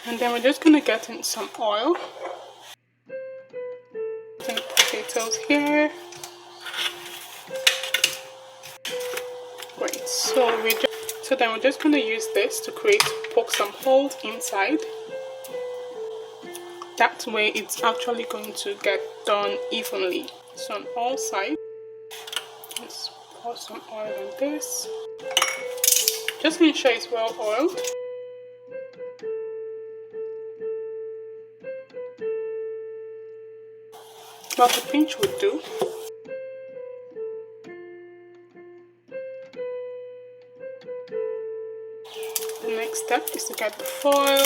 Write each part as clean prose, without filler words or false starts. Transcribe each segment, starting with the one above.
And then we're just going to get in some oil. Putting potatoes here. Great. So then we're just going to use this to poke some holes inside. That way it's actually going to get done evenly. So on all sides, let's pour some oil on this. Just ensure it's well oiled. About a pinch would do. The next step is to get the foil.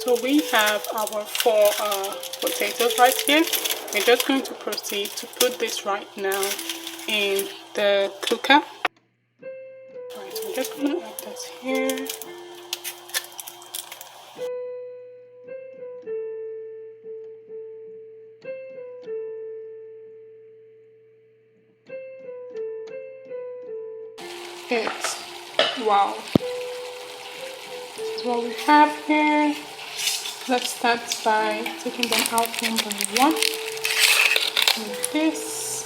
So we have our 4 potatoes right here. We're just going to proceed to put this right now in the cooker. Right, so I'm just going to add this here. It's wow. This is what we have here. Let's start by taking them out one by one. Like this.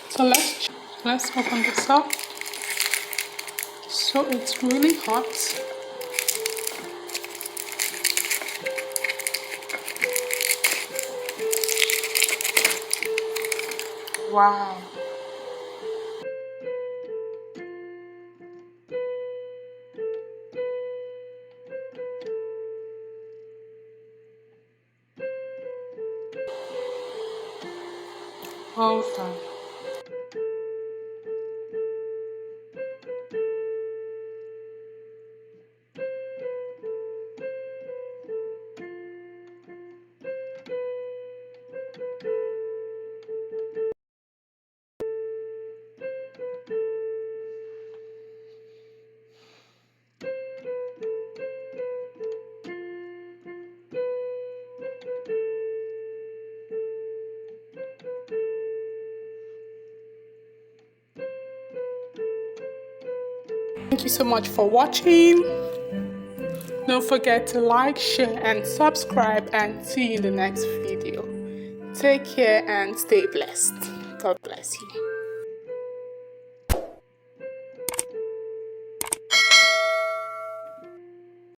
So let's open this up. So it's really hot. Wow. Well done. Thank you so much for watching. Don't forget to like, share and subscribe, and see you in the next video. Take care and stay blessed. God bless you.